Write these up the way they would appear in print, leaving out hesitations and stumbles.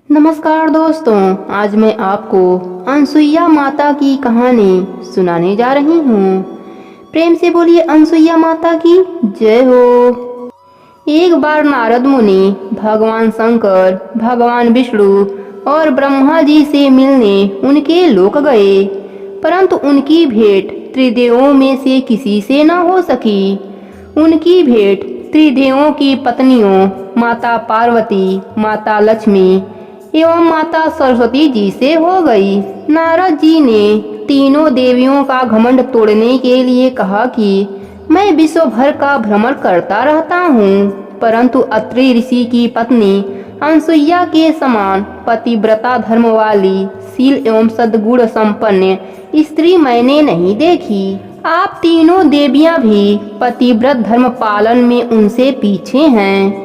नमस्कार दोस्तों, आज मैं आपको अनसुईया माता की कहानी सुनाने जा रही हूँ। प्रेम से बोलिए अनसुईया माता की जय हो। एक बार नारद मुनि भगवान शंकर, भगवान विष्णु और ब्रह्मा जी से मिलने उनके लोक गए, परंतु उनकी भेंट त्रिदेवों में से किसी से न हो सकी। उनकी भेंट त्रिदेवों की पत्नियों माता पार्वती, माता लक्ष्मी एवं माता सरस्वती जी से हो गई। नारद जी ने तीनों देवियों का घमंड तोड़ने के लिए कहा कि मैं विश्व भर का भ्रमण करता रहता हूँ, परंतु अत्रि ऋषि की पत्नी अनसुईया के समान पतिव्रता धर्म वाली, शील एवं सद्गुण संपन्न स्त्री मैंने नहीं देखी। आप तीनों देवियां भी पतिव्रत धर्म पालन में उनसे पीछे हैं।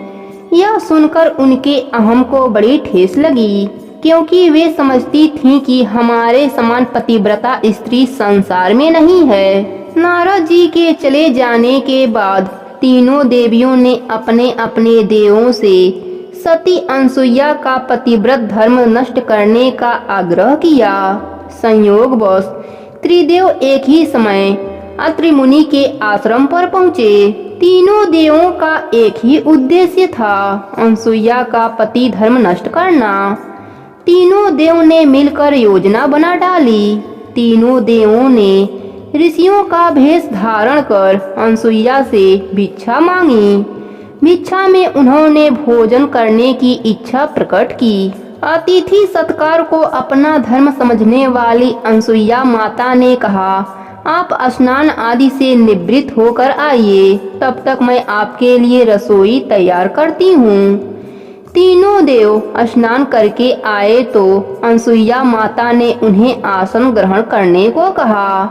यह सुनकर उनके अहम को बड़ी ठेस लगी, क्योंकि वे समझती थीं कि हमारे समान पतिव्रता स्त्री संसार में नहीं है। नारद जी के चले जाने के बाद तीनों देवियों ने अपने अपने देवों से सती अनसुईया का पतिव्रत धर्म नष्ट करने का आग्रह किया। संयोगवश त्रिदेव एक ही समय अत्रि मुनि के आश्रम पर पहुँचे। तीनों देवों का एक ही उद्देश्य था, अनसुईया का पति धर्म नष्ट करना। तीनों देव ने मिलकर योजना बना डाली। तीनों देवों ने ऋषियों का भेष धारण कर अनसुईया से भिक्षा मांगी। भिक्षा में उन्होंने भोजन करने की इच्छा प्रकट की। अतिथि सत्कार को अपना धर्म समझने वाली अनसुईया माता ने कहा, आप स्नान आदि से निवृत्त होकर आइए, तब तक मैं आपके लिए रसोई तैयार करती हूँ। तीनों देव स्नान करके आए तो अनसुईया माता ने उन्हें आसन ग्रहण करने को कहा।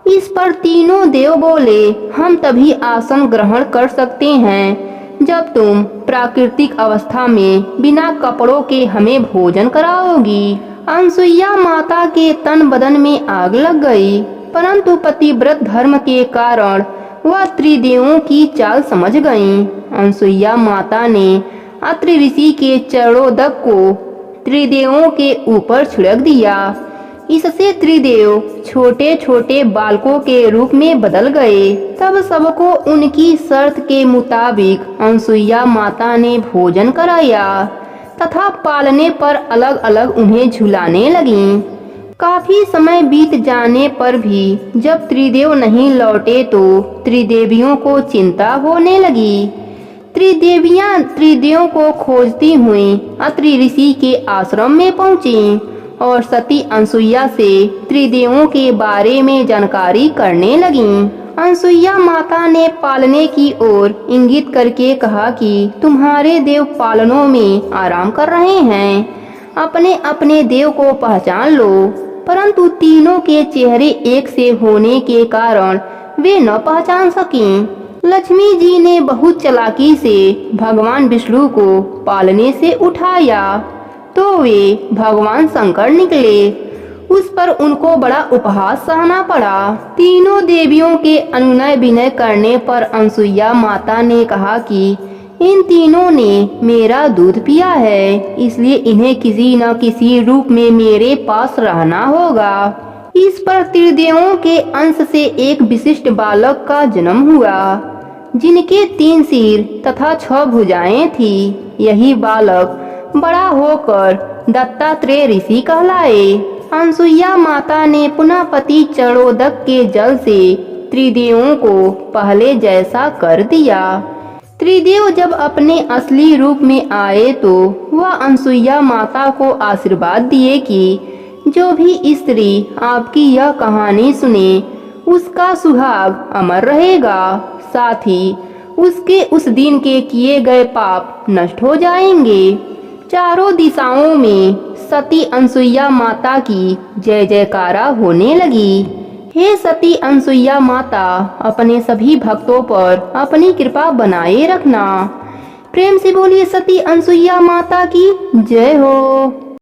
इस पर तीनों देव बोले, हम तभी आसन ग्रहण कर सकते हैं जब तुम प्राकृतिक अवस्था में बिना कपड़ों के हमें भोजन कराओगी। अनसुईया माता के तन बदन में आग लग गई, परंतु पतिव्रत धर्म के कारण वह त्रिदेवों की चाल समझ गईं। अनसुईया माता ने अत्रि ऋषि के चरणोदक को त्रिदेवों के ऊपर छिड़क दिया। इससे त्रिदेव छोटे छोटे बालकों के रूप में बदल गए। तब सबको उनकी शर्त के मुताबिक अनसुईया माता ने भोजन कराया तथा पालने पर अलग अलग उन्हें झुलाने लगीं। काफी समय बीत जाने पर भी जब त्रिदेव नहीं लौटे तो त्रिदेवियों को चिंता होने लगी। त्रिदेवियां त्रिदेवों को खोजती हुई अत्रि ऋषि के आश्रम में पहुंची और सती अनसुईया से त्रिदेवों के बारे में जानकारी करने लगीं। अनसुईया माता ने पालने की ओर इंगित करके कहा कि तुम्हारे देव पालनों में आराम कर रहे हैं, अपने अपने देव को पहचान लो। परंतु तीनों के चेहरे एक से होने के कारण वे न पहचान सकीं। लक्ष्मी जी ने बहुत चालाकी से भगवान विष्णु को पालने से उठाया तो वे भगवान शंकर निकले। उस पर उनको बड़ा उपहास सहना पड़ा। तीनों देवियों के अनुनय विनय करने पर अनसुईया माता ने कहा कि इन तीनों ने मेरा दूध पिया है, इसलिए इन्हें किसी न किसी रूप में मेरे पास रहना होगा। इस पर त्रिदेवों के अंश से एक विशिष्ट बालक का जन्म हुआ, जिनके 3 सिर तथा 6 भुजाएं थी। यही बालक बड़ा होकर दत्तात्रेय ऋषि कहलाए। अनसुईया माता ने पुनः पति चरणोदक के जल से त्रिदेवों को पहले जैसा कर दिया। त्रिदेव जब अपने असली रूप में आए तो वह अनसुईया माता को आशीर्वाद दिए कि जो भी स्त्री आपकी यह कहानी सुने उसका सुहाग अमर रहेगा, साथ ही उसके उस दिन के किए गए पाप नष्ट हो जाएंगे। चारों दिशाओं में सती अनसुईया माता की जय जयकारा होने लगी। हे सती अनसुईया माता, अपने सभी भक्तों पर अपनी कृपा बनाए रखना। प्रेम से बोलिए सती अनसुईया माता की जय हो।